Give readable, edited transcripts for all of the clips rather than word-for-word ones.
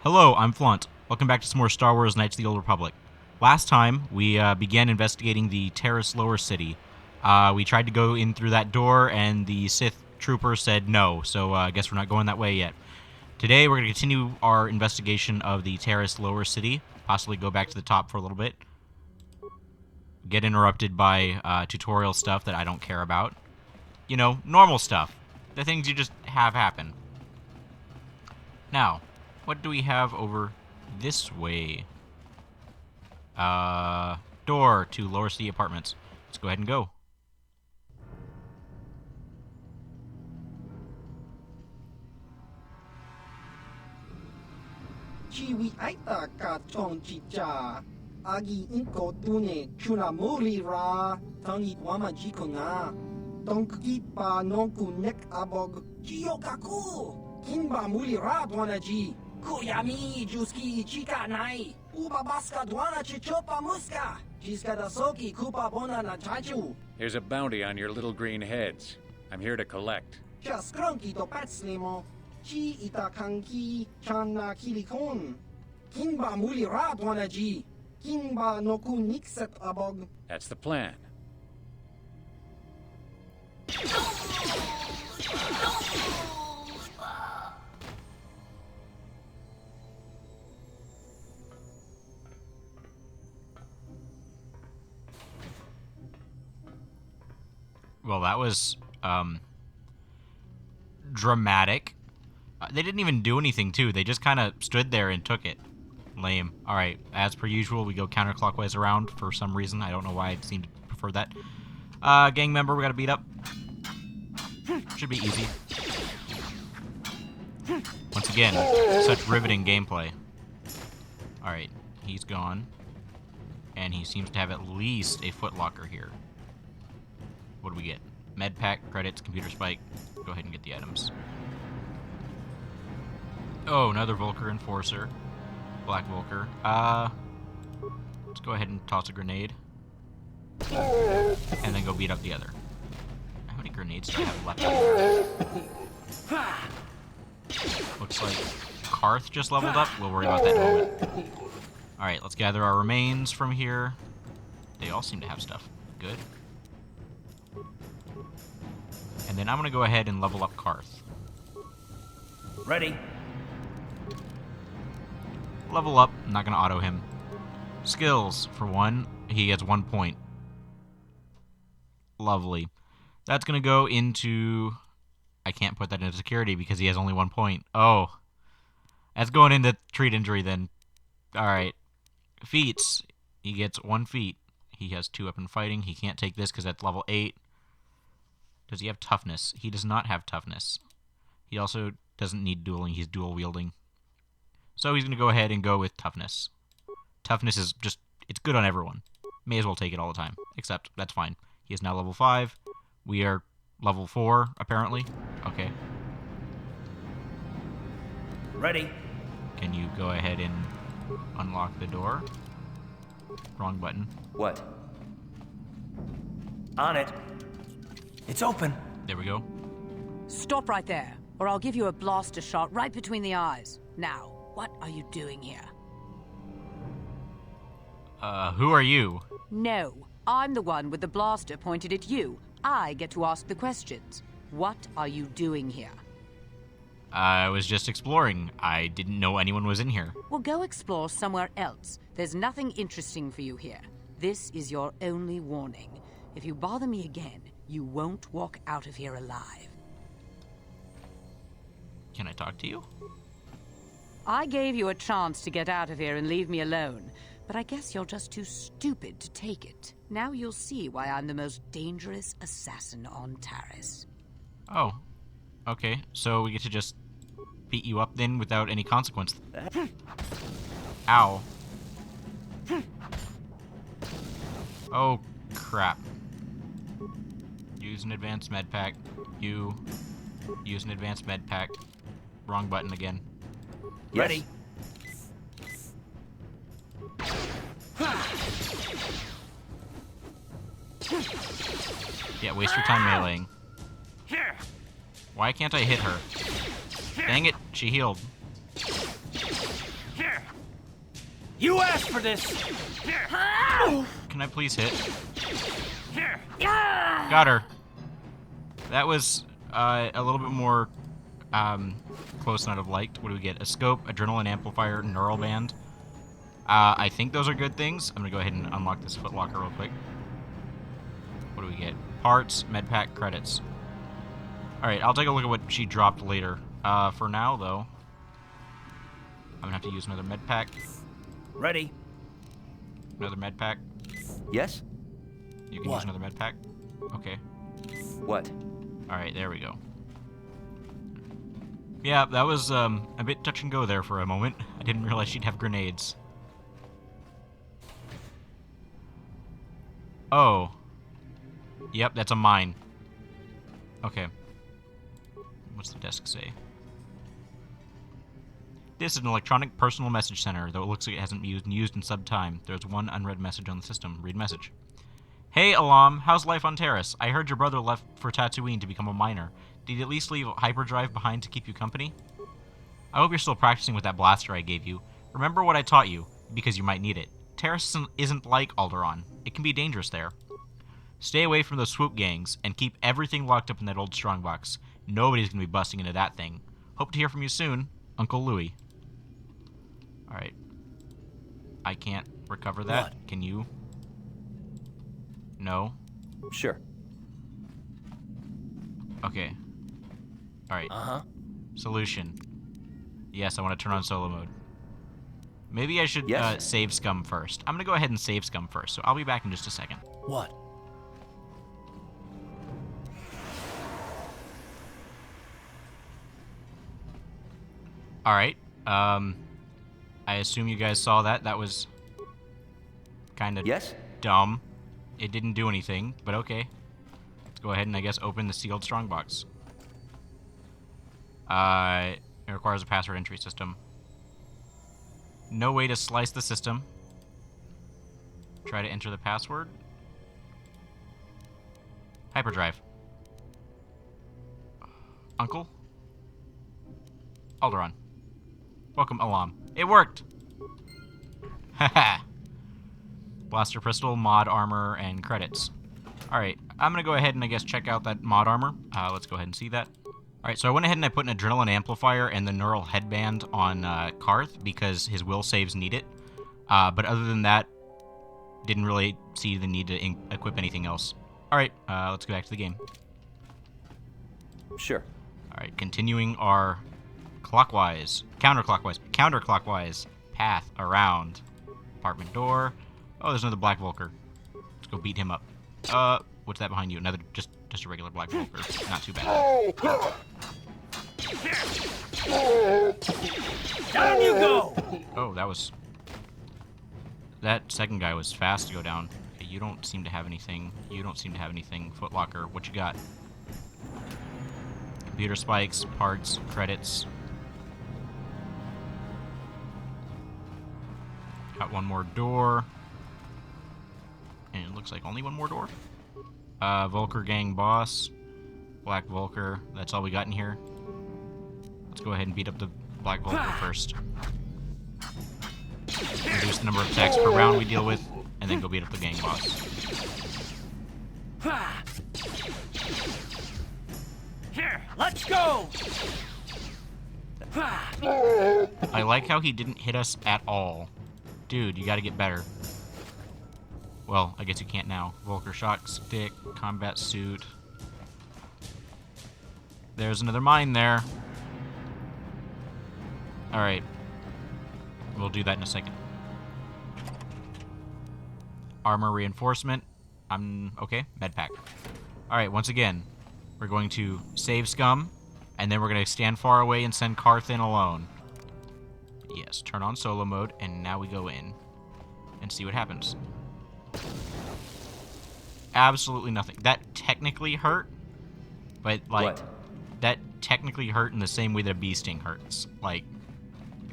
Hello, I'm Flunt. Welcome back to some more Star Wars Knights of the Old Republic. Last time, we began investigating the Terrace Lower City. We tried to go in through that door, and the Sith trooper said no, so I guess we're not going that way yet. Today, we're going to continue our investigation of the Terrace Lower City, possibly go back to the top for a little bit. Get interrupted by tutorial stuff that I don't care about. You know, normal stuff. The things you just have happen. Now, what do we have over this way? Door to Lower City Apartments. Let's go ahead and go. Chiwi aita ka chong chicha. Agi inko tune chuna muri ra. Tangi wama jiko na. Donki pa nonku nek abog. Chiyokaku. Kinba muri ra dwanaji. Kuyami juski ichika nai. Uba baska dwana chichopa muska. Jiska da soki kupa bona na chachu. Here's a bounty on your little green heads. I'm here to collect. Just cronky to patslimo. Chi itakanki chana kilikon. Kinba muli ra dwanaji. Kinba noku nikset abog. That's the plan. Well, that was, dramatic. They didn't even do anything, too. They just kind of stood there and took it. Lame. Alright, as per usual, we go counterclockwise around for some reason. I don't know why I seem to prefer that. Gang member we gotta beat up. Should be easy. Once again, such riveting gameplay. Alright, he's gone. And he seems to have at least a footlocker here. What do we get? Med pack, credits, computer spike. Go ahead and get the items. Oh, another Volker Enforcer. Black Volker. Let's go ahead and toss a grenade. And then go beat up the other. How many grenades do I have left? Looks like Karth just leveled up. We'll worry about that in a moment. Alright, let's gather our remains from here. They all seem to have stuff. Good. And then I'm going to go ahead and level up Karth. Ready. Level up. I'm not going to auto him. Skills, for one. He gets 1 point. Lovely. That's going to go into... I can't put that into security because he has only 1 point. Oh. That's going into treat injury then. Alright. Feats. He gets 1 feat. He has 2 up in fighting. He can't take this because that's level 8. Does he have toughness? He does not have toughness. He also doesn't need dueling. He's dual wielding. So he's going to go ahead and go with toughness. Toughness is just, it's good on everyone. May as well take it all the time. Except, that's fine. He is now level 5. We are level 4, apparently. Okay. Ready. Can you go ahead and unlock the door? Wrong button. What? On it. It's open. There we go. Stop right there, or I'll give you a blaster shot right between the eyes. Now, what are you doing here? Who are you? No, I'm the one with the blaster pointed at you. I get to ask the questions. What are you doing here? I was just exploring. I didn't know anyone was in here. Well, go explore somewhere else. There's nothing interesting for you here. This is your only warning. If you bother me again, you won't walk out of here alive. Can I talk to you? I gave you a chance to get out of here and leave me alone, but I guess you're just too stupid to take it. Now you'll see why I'm the most dangerous assassin on Taris. Oh. Okay, so we get to just beat you up then without any consequence. Ow. Oh, crap. Use an advanced med pack. You. Use an advanced med pack. Wrong button again. Ready. Yeah, waste your time meleeing. Why can't I hit her? Dang it, she healed. You asked for this! Can I please hit? Got her. That was a little bit more close than I'd have liked. What do we get? A scope, adrenaline amplifier, neural band. I think those are good things. I'm going to go ahead and unlock this footlocker real quick. What do we get? Parts, medpack, credits. Alright, I'll take a look at what she dropped later. For now, though, I'm going to have to use another medpack. Ready? Another medpack. Yes? You can use another medpack. Okay. What? Alright, there we go. Yeah, that was a bit touch and go there for a moment. I didn't realize she'd have grenades. Oh. Yep, that's a mine. Okay. What's the desk say? This is an electronic personal message center, though it looks like it hasn't been used in some time. There's one unread message on the system. Read message. Hey, Alam, how's life on Terrace? I heard your brother left for Tatooine to become a miner. Did he at least leave hyperdrive behind to keep you company? I hope you're still practicing with that blaster I gave you. Remember what I taught you, because you might need it. Terrace isn't like Alderaan. It can be dangerous there. Stay away from those swoop gangs, and keep everything locked up in that old strongbox. Nobody's going to be busting into that thing. Hope to hear from you soon, Uncle Louie. Alright. I can't recover that. What? Can you? No? Sure. Okay. Alright. Uh-huh. Solution. Yes, I want to turn on solo mode. Maybe I should Yes. save scum first. I'm going to go ahead and save scum first, so I'll be back in just a second. What? Alright. I assume you guys saw that. That was kind of Yes? dumb. It didn't do anything, but okay. Let's go ahead and, I guess, open the sealed strongbox. It requires a password entry system. No way to slice the system. Try to enter the password. Hyperdrive. Uncle? Alderaan. Welcome, Alam. It worked! Haha. Blaster pistol, mod armor, and credits. Alright, I'm gonna go ahead and I guess check out that mod armor. Let's go ahead and see that. Alright, so I went ahead and I put an adrenaline amplifier and the neural headband on Karth because his will saves need it. But other than that, didn't really see the need to equip anything else. Alright, let's go back to the game. Sure. Alright, continuing our counterclockwise path around. Apartment door. Oh, there's another Black Vulker. Let's go beat him up. What's that behind you? Another, just a regular Black Vulker. Not too bad. Down you go! Oh, that second guy was fast to go down. Okay, you don't seem to have anything. Footlocker, what you got? Computer spikes, parts, credits. Got one more door. And it looks like only one more door. Vulker gang boss. Black Vulker. That's all we got in here. Let's go ahead and beat up the Black Vulker first. Reduce the number of attacks per round we deal with, and then go beat up the gang boss. Here, let's go! I like how he didn't hit us at all. Dude, you gotta get better. Well, I guess you can't now. Vulker shock stick, combat suit. There's another mine there. Alright. We'll do that in a second. Armor reinforcement. Okay, medpack. Alright, once again, we're going to save scum, and then we're going to stand far away and send Karth in alone. Yes, turn on solo mode, and now we go in and see what happens. Absolutely nothing. That technically hurt, but, like, What? that technically hurt in the same way that a bee sting hurts. Like,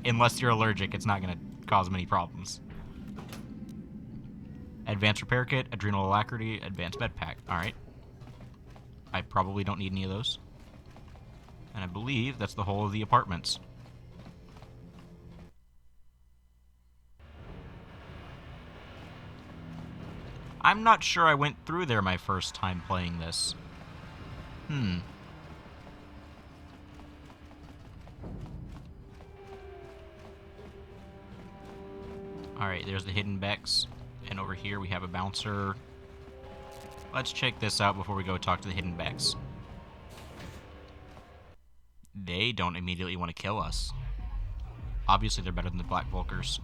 unless you're allergic, it's not going to cause many problems. Advanced repair kit, adrenal alacrity, advanced med pack. Alright. I probably don't need any of those. And I believe that's the whole of the apartments. I'm not sure I went through there my first time playing this. Alright, there's the hidden Beks. And over here we have a bouncer. Let's check this out before we go talk to the hidden Beks. They don't immediately want to kill us. Obviously, they're better than the Black Volkers.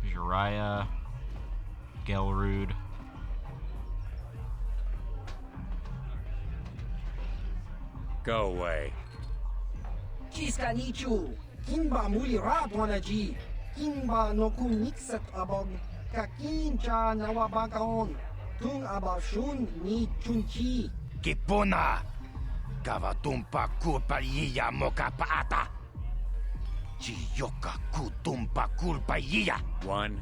Uriah, Gelrude. Go away. Chiska nichu. Kinba muli rat wanaji. Kinba no kunikset abog. Kakin cha nawabakaon. Tung abashun ni chunchi. Kipuna! Kavatumpa kulpa yiya moka paata! Chiyoka kutumpa kulpa yiya! One.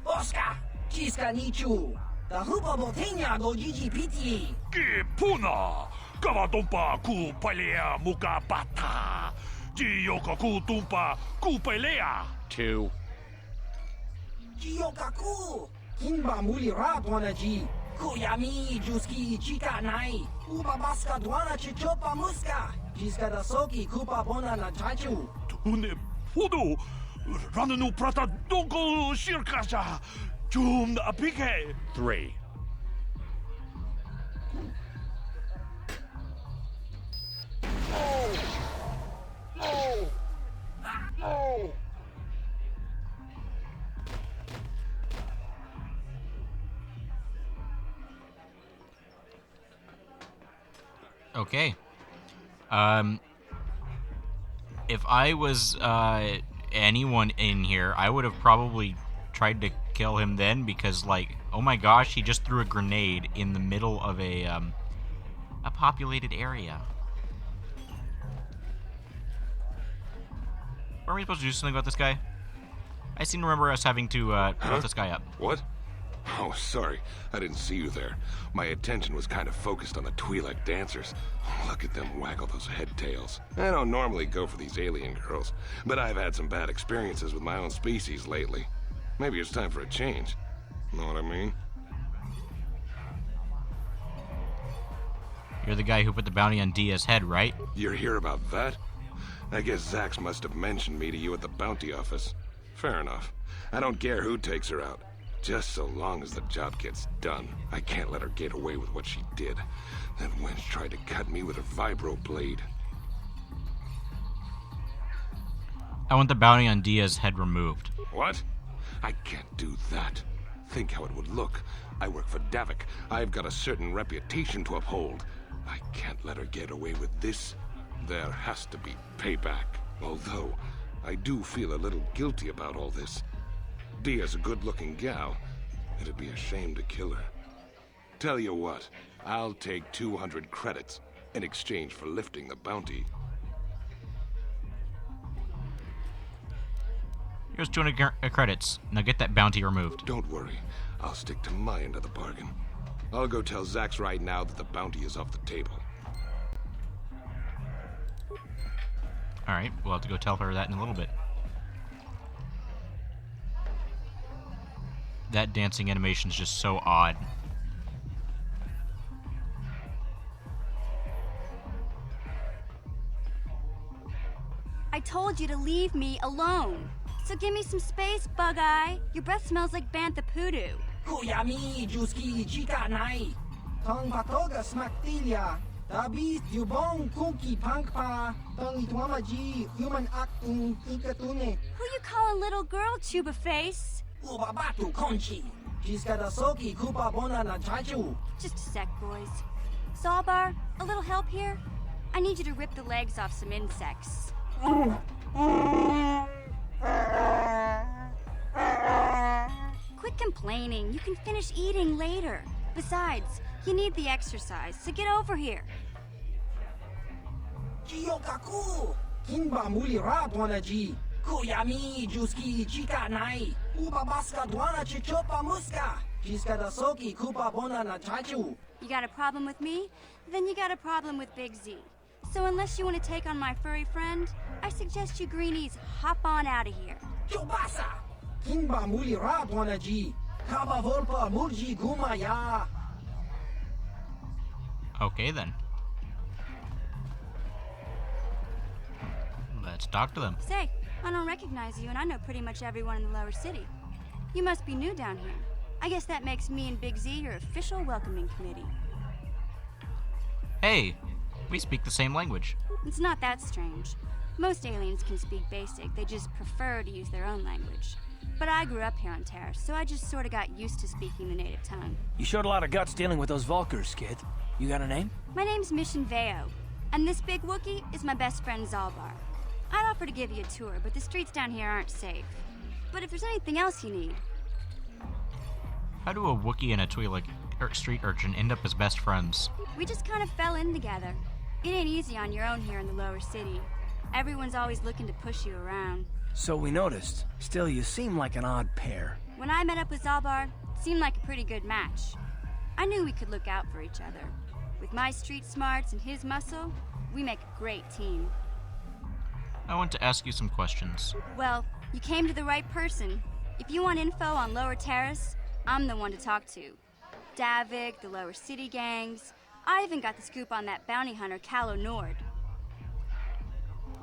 Oscar! Chiska nichu. Tahupa botenya go jiji piti. Kipuna! Kavatumpa kulpalea muka pata! Chiyoka kutumpa kulpalea! Two. Chiyokaku. Kinba muli rat wanaji. Kuyami juski chika nai. Uba baska dwana chichopa muska. Chiska da soki kupa bona na chachu. Tune pudu! Rananu prata donko shirkasha! Chum apike! Three. Okay. If I was anyone in here, I would have probably tried to kill him then because, like, oh my gosh, he just threw a grenade in the middle of a populated area. Weren't we supposed to do something about this guy? I seem to remember us having to put this guy up. What? Oh, sorry. I didn't see you there. My attention was kind of focused on the Twi'lek dancers. Look at them waggle those head tails. I don't normally go for these alien girls, but I've had some bad experiences with my own species lately. Maybe it's time for a change. Know what I mean? You're the guy who put the bounty on Dia's head, right? You're here about that? I guess Zax must have mentioned me to you at the bounty office. Fair enough. I don't care who takes her out. Just so long as the job gets done. I can't let her get away with what she did. That wench tried to cut me with her vibro blade. I want the bounty on Dia's head removed. What? I can't do that. Think how it would look. I work for Davik. I've got a certain reputation to uphold. I can't let her get away with this. There has to be payback. Although, I do feel a little guilty about all this. Dia's a good-looking gal. It'd be a shame to kill her. Tell you what, I'll take 200 credits in exchange for lifting the bounty. Here's 200 credits. Now get that bounty removed. Don't worry. I'll stick to my end of the bargain. I'll go tell Zax right now that the bounty is off the table. Alright, we'll have to go tell her that in a little bit. That dancing animation is just so odd. I told you to leave me alone. So give me some space, Bug-Eye. Your breath smells like Bantha Poodoo. Kuyami juski chika nai. Tong patoga smaktilia. Tabis yubong kuki pangpa. Tong itwamaji human acting ikatune. Who you calling little girl, Chuba Face? Ubabatu konchi. Chiska da soki kupa bona na chachu. Just a sec, boys. Sawbar, a little help here? I need you to rip the legs off some insects. Quit complaining. You can finish eating later. Besides, you need the exercise, so get over here. Chiyokaku. Kinba muli rat wanaji. Kuyami juski chika nai. Ubabaska dwana chichopa muska. Chiska da soki kupa bona na chachu. You got a problem with me? Then you got a problem with Big Z. So unless you want to take on my furry friend, I suggest you greenies hop on out of here. Chobasa. Kinba muli rat wanaji. Kaba volpa murji gumaya. Okay, then. Let's talk to them. Say, I don't recognize you, and I know pretty much everyone in the lower city. You must be new down here. I guess that makes me and Big Z your official welcoming committee. Hey, we speak the same language. It's not that strange. Most aliens can speak basic, they just prefer to use their own language. But I grew up here on Terra, so I just sort of got used to speaking the native tongue. You showed a lot of guts dealing with those Vulkars, kid. You got a name? My name's Mission Veo, and this big Wookiee is my best friend Zalbar. I'd offer to give you a tour, but the streets down here aren't safe. But if there's anything else you need... How do a Wookiee and a Twi'lek street urchin end up as best friends? We just kind of fell in together. It ain't easy on your own here in the lower city. Everyone's always looking to push you around. So we noticed. Still, you seem like an odd pair. When I met up with Zalbar, it seemed like a pretty good match. I knew we could look out for each other. With my street smarts and his muscle, we make a great team. I want to ask you some questions. Well, you came to the right person. If you want info on Lower Terrace, I'm the one to talk to. Davik, the Lower City gangs. I even got the scoop on that bounty hunter, Calo Nord.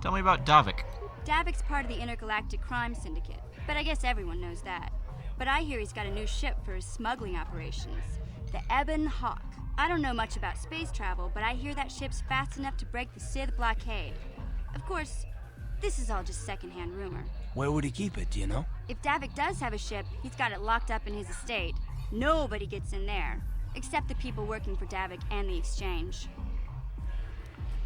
Tell me about Davik. Davik's part of the Intergalactic Crime Syndicate, but I guess everyone knows that. But I hear he's got a new ship for his smuggling operations, the Ebon Hawk. I don't know much about space travel, but I hear that ship's fast enough to break the Sith blockade. Of course, this is all just secondhand rumor. Where would he keep it, do you know? If Davik does have a ship, he's got it locked up in his estate. Nobody gets in there, except the people working for Davik and the Exchange.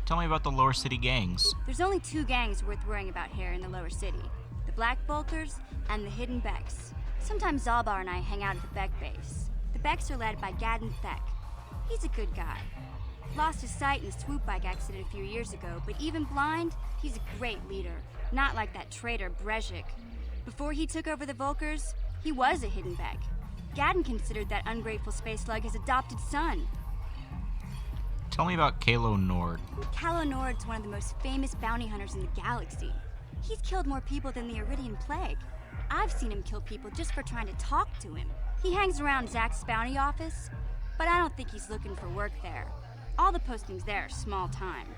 Tell me about the Lower City gangs. There's only two gangs worth worrying about here in the lower city. The Black Bolters and the Hidden Beks. Sometimes Zalbar and I hang out at the Bek base. The Beks are led by Gadden Thek. He's a good guy. Lost his sight in a swoop bike accident a few years ago, but even blind, he's a great leader. Not like that traitor Brezhik. Before he took over the Vulkars, he was a Hidden Bek. Gadden considered that ungrateful space slug his adopted son. Tell me about Calo Nord. Calo Nord's one of the most famous bounty hunters in the galaxy. He's killed more people than the Iridian Plague. I've seen him kill people just for trying to talk to him. He hangs around Zack's bounty office, but I don't think he's looking for work there. All the postings there are small time,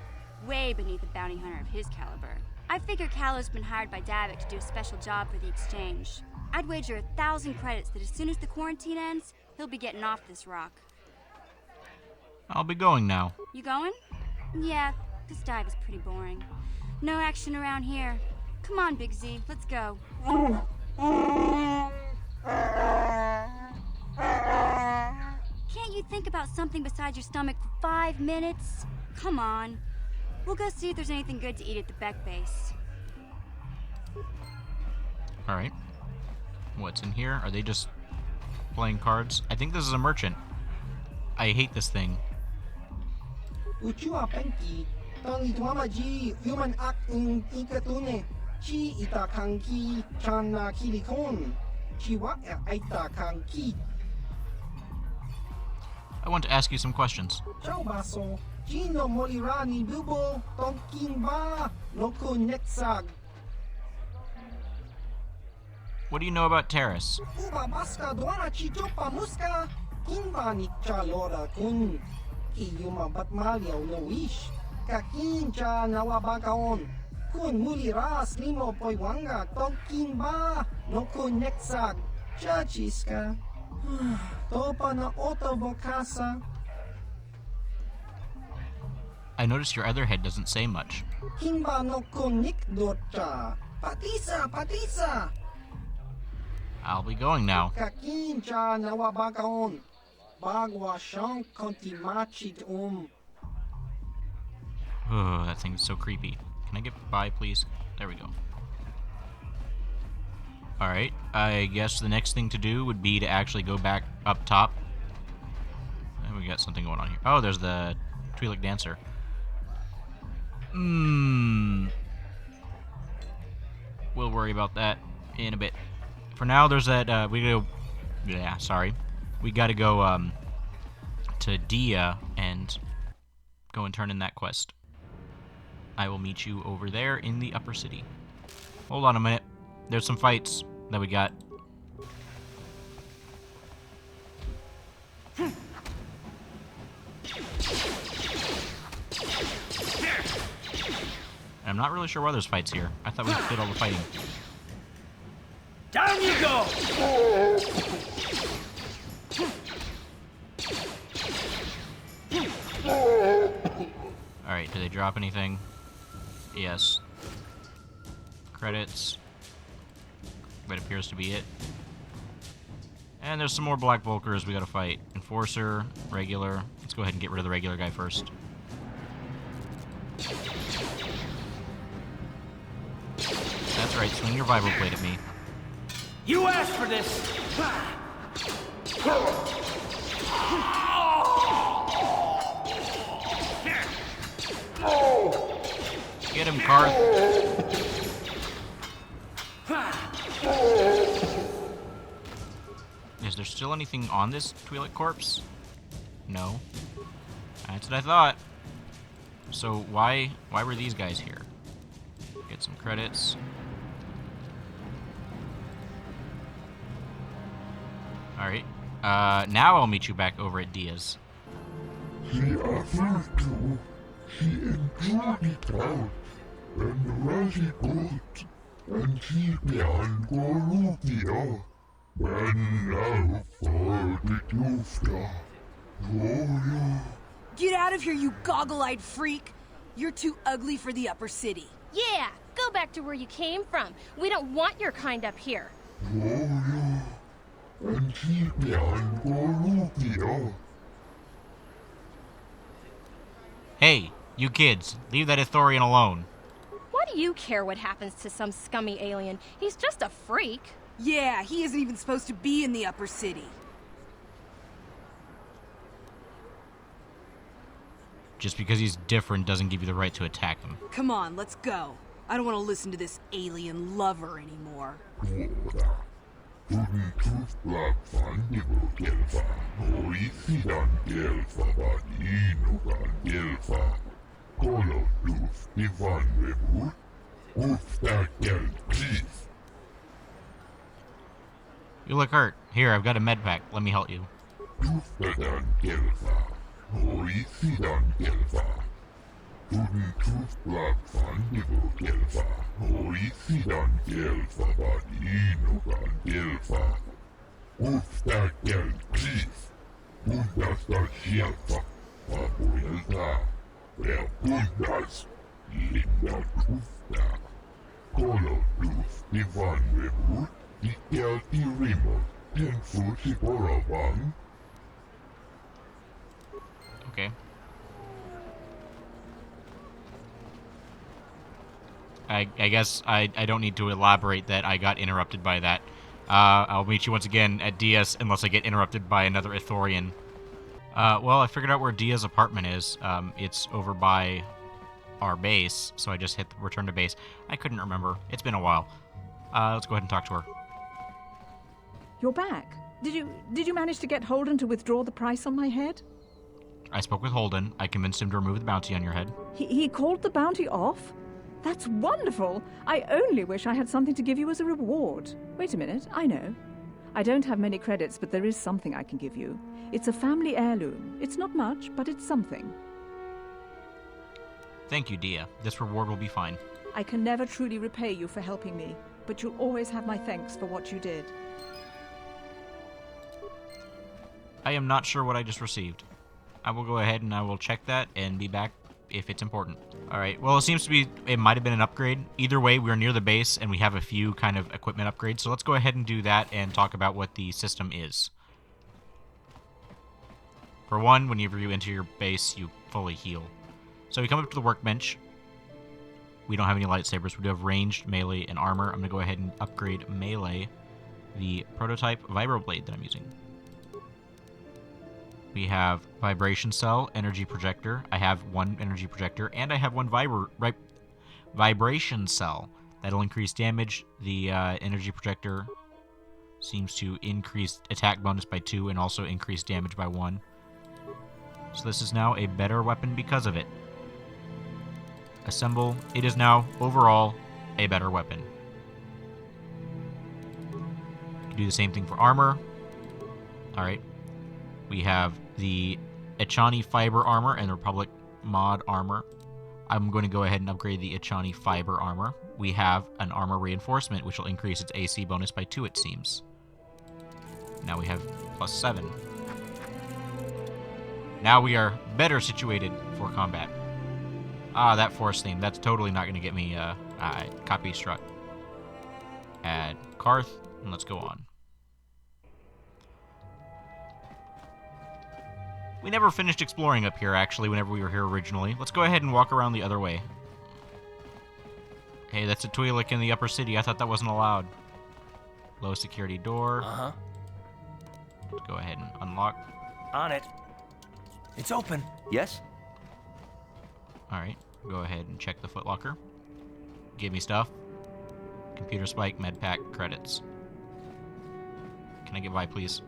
way beneath a bounty hunter of his caliber. I figure Calo's been hired by Davik to do a special job for the Exchange. I'd wager 1,000 credits that as soon as the quarantine ends, he'll be getting off this rock. I'll be going now. You going? Yeah, this dive is pretty boring. No action around here. Come on, Big Z, let's go. Can't you think about something besides your stomach for 5 minutes? Come on. We'll go see if there's anything good to eat at the Bek base. Alright. What's in here? Are they just playing cards? I think this is a merchant. I hate this thing. Uchua penki, tong ituama ji human ak in ikatune, chi ita kanki chana kilikon, chiwa aita kanki. I want to ask you some questions. Ciao baso, Gino molirani bubo, tonking ba, loko nexag. What do you know about Terrace? Uba baska duana chichopa muska, kimba ni chalora kun. Iyuma batmalyaw no wish, kakin cha nawabakaon. Kun muliras limo poywanga, tonking ba, no kun nexag. Chachiska. Topa na otobokasa. I noticed your other head doesn't say much. Kimba no kunik docha. Patisa, patisa. I'll be going now. Kakin cha nawabakaon. Bagwa siyang kontimachit Oh, that thing is so creepy. Can I get by, please? There we go. Alright, I guess the next thing to do would be to actually go back up top. And we got something going on here. Oh, there's the Twi'lek dancer. We'll worry about that in a bit. For now, there's that, we gotta go, to Dia and go and turn in that quest. I will meet you over there in the upper city. Hold on a minute. There's some fights that we got. I'm not really sure why there's fights here. I thought we did all the fighting. Down you go! Alright, do they drop anything? Yes. Credits. That appears to be it. And there's some more Black Volkers we gotta fight. Enforcer, regular. Let's go ahead and get rid of the regular guy first. That's right, swing your vibro blade at me. You asked for this! Get him, Karth. Is there still anything on this Twi'lek corpse? No. That's what I thought. So why were these guys here? Get some credits. Alright. Now I'll meet you back over at Diaz. She offered to. She enjoyed it out. And Rashi good. And she began Gorubia. When now for the Dufta. Oh, Get out of here, you goggle-eyed freak! You're too ugly for the upper city. Yeah, go back to where you came from. We don't want your kind up here. yeah. And she began Gorubia. Hey, you kids, leave that Ithorian alone. Why do you care what happens to some scummy alien? He's just a freak. Yeah, he isn't even supposed to be in the upper city. Just because he's different doesn't give you the right to attack him. Come on, let's go. I don't want to listen to this alien lover anymore. You look hurt. Here, I've got a med pack. Let me help you. Okay. I guess I don't need to elaborate that I got interrupted by that. I'll meet you once again at Diaz unless I get interrupted by another Ithorian. Well, I figured out where Diaz's apartment is. It's over by our base, so I just hit the return to base. I couldn't remember. It's been a while. Let's go ahead and talk to her. You're back. Did you manage to get Holden to withdraw the price on my head? I spoke with Holden. I convinced him to remove the bounty on your head. He called the bounty off? That's wonderful! I only wish I had something to give you as a reward. Wait a minute, I know. I don't have many credits, but there is something I can give you. It's a family heirloom. It's not much, but it's something. Thank you, Dia. This reward will be fine. I can never truly repay you for helping me, but you'll always have my thanks for what you did. I am not sure what I just received. I will go ahead and I will check that and be back if it's important. Alright, well, it seems to be, it might have been an upgrade. Either way, we're near the base and we have a few kind of equipment upgrades, so let's go ahead and do that and talk about what the system is. For one, whenever you enter your base, you fully heal. So we come up to the workbench. We don't have any lightsabers. We do have ranged, melee, and armor. I'm going to go ahead and upgrade melee, the prototype vibroblade that I'm using. We have vibration cell, energy projector. I have one energy projector, and I have one vibration cell. That'll increase damage. The energy projector seems to increase attack bonus by 2 and also increase damage by 1. So this is now a better weapon because of it. Assemble. It is now, overall, a better weapon. You can do the same thing for armor. Alright. We have the Echani Fiber Armor and the Republic Mod Armor. I'm going to go ahead and upgrade the Echani Fiber Armor. We have an Armor Reinforcement, which will increase its AC bonus by 2, it seems. Now we have +7. Now we are better situated for combat. Ah, that force theme. That's totally not going to get me copy struck. Add Karth, and let's go on. We never finished exploring up here, actually, whenever we were here originally. Let's go ahead and walk around the other way. Hey, that's a Twi'lek in the upper city. I thought that wasn't allowed. Low security door. Uh-huh. Let's go ahead and unlock. On it. It's open. Yes? Alright, go ahead and check the footlocker. Give me stuff. Computer spike, med pack, credits. Can I get by, please?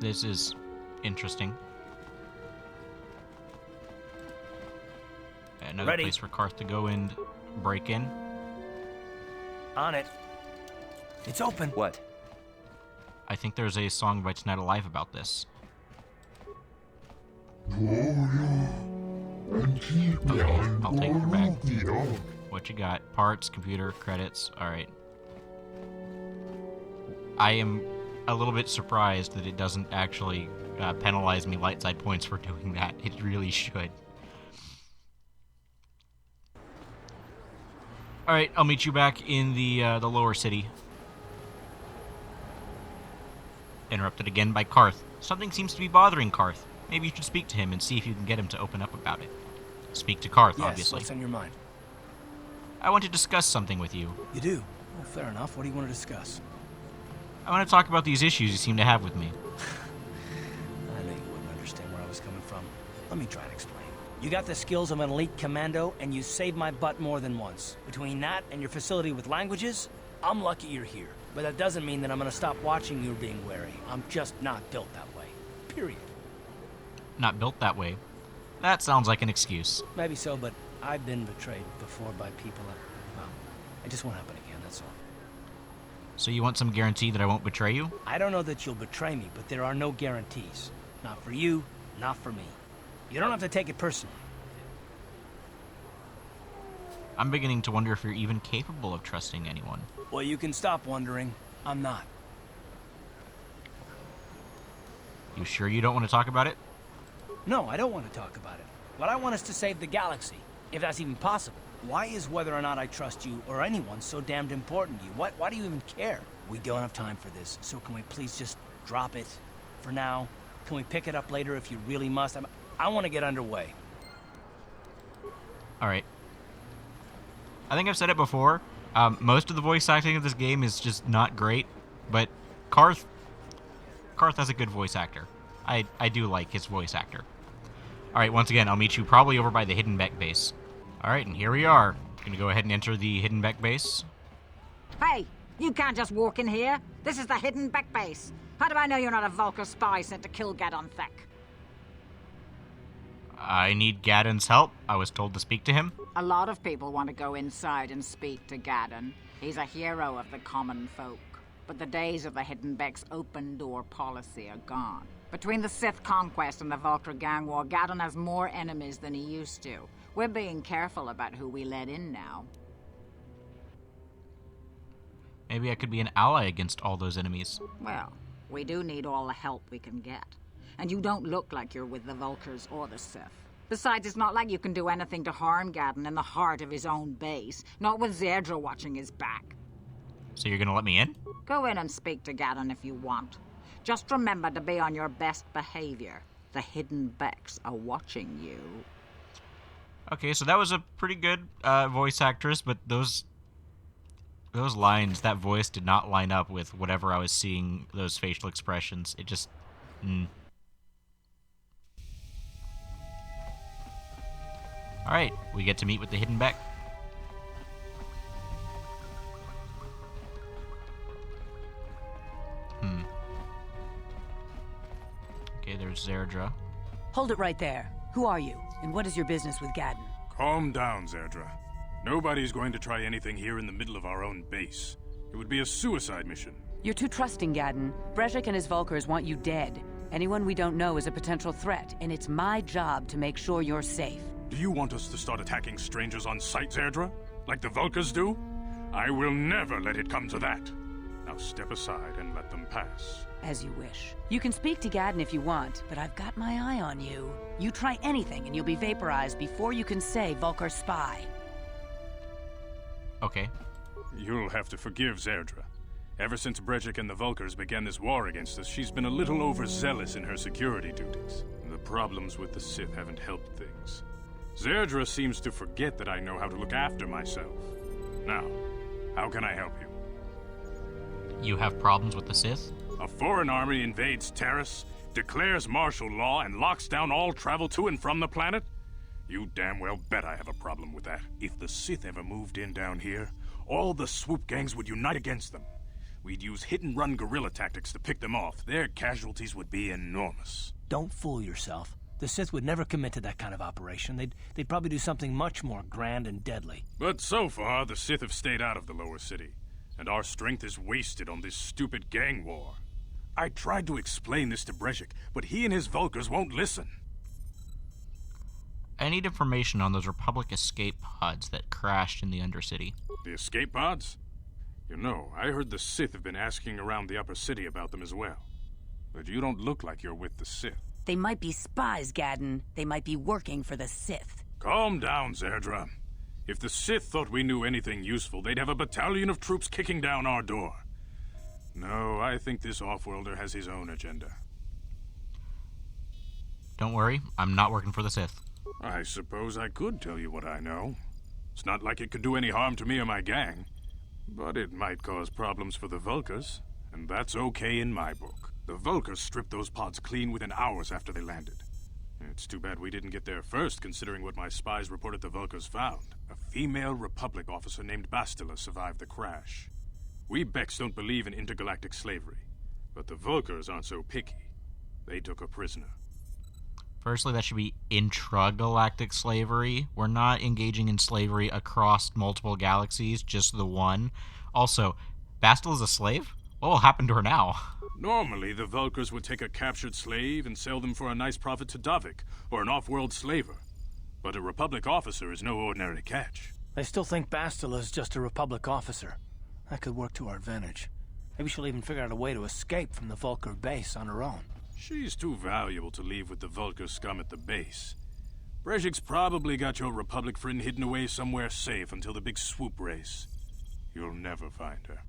This is interesting. Another Ready. place for Karth to go and break in. On it. It's open. What? I think there's a song by Tonight Alive about this. I'll take your bag. What you got? Parts, computer, credits. Alright. I am a little bit surprised that it doesn't actually penalize me light side points for doing that. It really should. Alright, I'll meet you back in the lower city. Interrupted again by Karth. Something seems to be bothering Karth. Maybe you should speak to him and see if you can get him to open up about it. Speak to Karth, Yes, obviously. what's on your mind? I want to discuss something with you. You do? Well, fair enough. What do you want to discuss? I want to talk about these issues you seem to have with me. I knew you wouldn't understand where I was coming from. Let me try and explain. You got the skills of an elite commando, and you saved my butt more than once. Between that and your facility with languages, I'm lucky you're here. But that doesn't mean that I'm gonna stop watching you being wary. I'm just not built that way. Period. Not built that way. That sounds like an excuse. Maybe so, but I've been betrayed before by people that, well, it just won't happen again, that's all. So you want some guarantee that I won't betray you? I don't know that you'll betray me, but there are no guarantees. Not for you, not for me. You don't have to take it personally. I'm beginning to wonder if you're even capable of trusting anyone. Well, you can stop wondering. I'm not. You sure you don't want to talk about it? No, I don't want to talk about it. What I want is to save the galaxy, if that's even possible. Why is whether or not I trust you or anyone so damned important to you? Why do you even care? We don't have time for this, so can we please just drop it for now? Can we pick it up later if you really must? I want to get underway. Alright. I think I've said it before. Most of the voice acting of this game is just not great, but Karth has a good voice actor. I do like his voice actor. Alright, once again, I'll meet you probably over by the Hidden Beck base. Alright, and here we are. Gonna go ahead and enter the Hidden Beck base. Hey, you can't just walk in here. This is the Hidden Beck base. How do I know you're not a Vulcar spy sent to kill Gadon Thek? I need Gadon's help. I was told to speak to him. A lot of people want to go inside and speak to Gadon. He's a hero of the common folk. But the days of the Hidden Beck's open door policy are gone. Between the Sith conquest and the Vulcar gang war, Gadon has more enemies than he used to. We're being careful about who we let in now. Maybe I could be an ally against all those enemies. Well, we do need all the help we can get. And you don't look like you're with the Vulcars or the Sith. Besides, it's not like you can do anything to harm Gadon in the heart of his own base. Not with Zerdra watching his back. So you're gonna let me in? Go in and speak to Gadon if you want. Just remember to be on your best behavior. The Hidden Beks are watching you. Okay, so that was a pretty good voice actress, but those lines, that voice did not line up with whatever I was seeing, those facial expressions. It just... Alright, we get to meet with the Hidden Beck. Okay, there's Zerdra. Hold it right there. Who are you, and what is your business with Gadon? Calm down, Zerdra. Nobody's going to try anything here in the middle of our own base. It would be a suicide mission. You're too trusting, Gadden. Brezhik and his Vulkars want you dead. Anyone we don't know is a potential threat, and it's my job to make sure you're safe. Do you want us to start attacking strangers on sight, Zerdra? Like the Vulkars do? I will never let it come to that. Now step aside and let them pass. As you wish. You can speak to Gadden if you want, but I've got my eye on you. You try anything and you'll be vaporized before you can say Vulkar spy. Okay. You'll have to forgive Zerdra. Ever since Brejik and the Vulkars began this war against us, she's been a little overzealous in her security duties. The problems with the Sith haven't helped things. Zerdra seems to forget that I know how to look after myself. Now, how can I help you? You have problems with the Sith? A foreign army invades Terrace, declares martial law, and locks down all travel to and from the planet? You damn well bet I have a problem with that. If the Sith ever moved in down here, all the swoop gangs would unite against them. We'd use hit-and-run guerrilla tactics to pick them off. Their casualties would be enormous. Don't fool yourself. The Sith would never commit to that kind of operation. They'd probably do something much more grand and deadly. But so far, the Sith have stayed out of the lower city, and our strength is wasted on this stupid gang war. I tried to explain this to Brejik, but he and his Vulkars won't listen. I need information on those Republic escape pods that crashed in the Undercity. The escape pods? You know, I heard the Sith have been asking around the upper city about them as well. But you don't look like you're with the Sith. They might be spies, Gadden. They might be working for the Sith. Calm down, Zerdra. If the Sith thought we knew anything useful, they'd have a battalion of troops kicking down our door. No, I think this off-worlder has his own agenda. Don't worry, I'm not working for the Sith. I suppose I could tell you what I know. It's not like it could do any harm to me or my gang. But it might cause problems for the Vulkars, and that's okay in my book. The Vulkars stripped those pods clean within hours after they landed. It's too bad we didn't get there first, considering what my spies reported the Vulkars found. A female Republic officer named Bastila survived the crash. We Beks don't believe in intergalactic slavery, but the Vulkars aren't so picky. They took her prisoner. Firstly, that should be intragalactic slavery. We're not engaging in slavery across multiple galaxies, just the one. Also, Bastil is a slave? What will happen to her now? Normally, the Vulkars would take a captured slave and sell them for a nice profit to Davik, or an off-world slaver. But a Republic officer is no ordinary catch. I still think Bastila is just a Republic officer. That could work to our advantage. Maybe she'll even figure out a way to escape from the Vulkar base on her own. She's too valuable to leave with the Vulkar scum at the base. Brejik's probably got your Republic friend hidden away somewhere safe until the big swoop race. You'll never find her.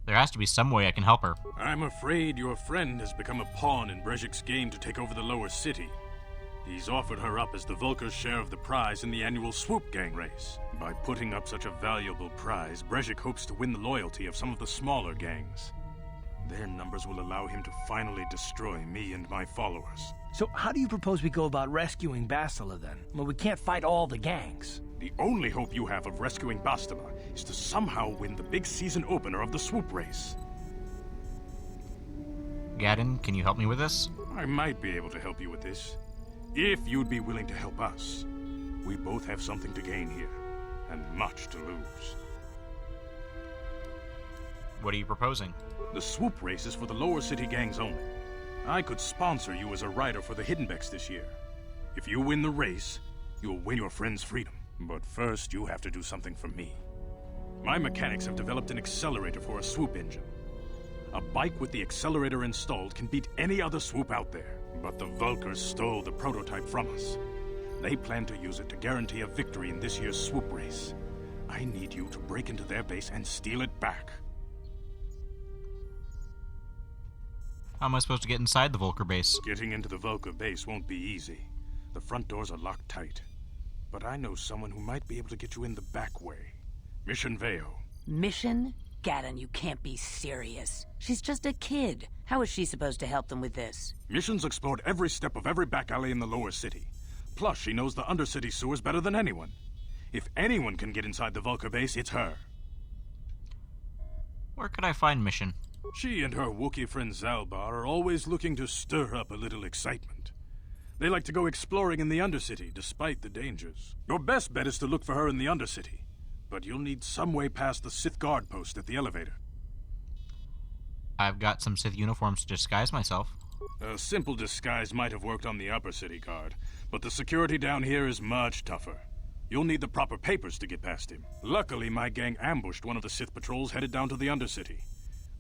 There has to be some way I can help her. I'm afraid your friend has become a pawn in Brejik's game to take over the lower city. He's offered her up as the Vulkar's share of the prize in the annual swoop gang race. By putting up such a valuable prize, Brejik hopes to win the loyalty of some of the smaller gangs. Their numbers will allow him to finally destroy me and my followers. So how do you propose we go about rescuing Bastila then? Well, we can't fight all the gangs. The only hope you have of rescuing Bastila is to somehow win the big season opener of the swoop race. Gadden, can you help me with this? I might be able to help you with this, if you'd be willing to help us. We both have something to gain here, and much to lose. What are you proposing? The swoop race is for the lower city gangs only. I could sponsor you as a rider for the Hidden Beks this year. If you win the race, you'll win your friend's freedom. But first, you have to do something for me. My mechanics have developed an accelerator for a swoop engine. A bike with the accelerator installed can beat any other swoop out there. But the Vulkars stole the prototype from us. They plan to use it to guarantee a victory in this year's swoop race. I need you to break into their base and steal it back. How am I supposed to get inside the Vulkar base? Getting into the Vulkar base won't be easy. The front doors are locked tight. But I know someone who might be able to get you in the back way. Mission Veo. Mission? Gadden, you can't be serious. She's just a kid. How is she supposed to help them with this? Mission's explored every step of every back alley in the lower city. Plus, she knows the undercity sewers better than anyone. If anyone can get inside the Vulkar base, it's her. Where could I find Mission? She and her Wookiee friend Zalbar are always looking to stir up a little excitement. They like to go exploring in the Undercity, despite the dangers. Your best bet is to look for her in the Undercity. But you'll need some way past the Sith guard post at the elevator. I've got some Sith uniforms to disguise myself. A simple disguise might have worked on the Upper City guard, but the security down here is much tougher. You'll need the proper papers to get past him. Luckily, my gang ambushed one of the Sith patrols headed down to the Undercity.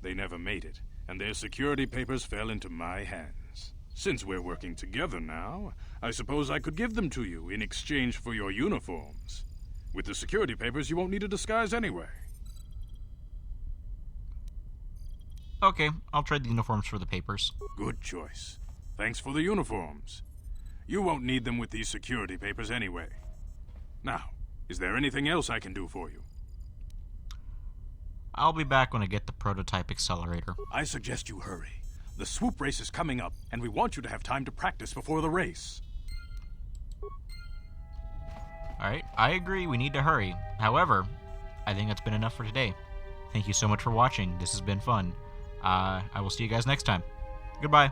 They never made it, and their security papers fell into my hands. Since we're working together now, I suppose I could give them to you in exchange for your uniforms. With the security papers, you won't need a disguise anyway. Okay, I'll trade the uniforms for the papers. Good choice. Thanks for the uniforms. You won't need them with these security papers anyway. Now, is there anything else I can do for you? I'll be back when I get the prototype accelerator. I suggest you hurry. The swoop race is coming up, and we want you to have time to practice before the race. Alright, I agree, we need to hurry. However, I think that's been enough for today. Thank you so much for watching. This has been fun. I will see you guys next time. Goodbye.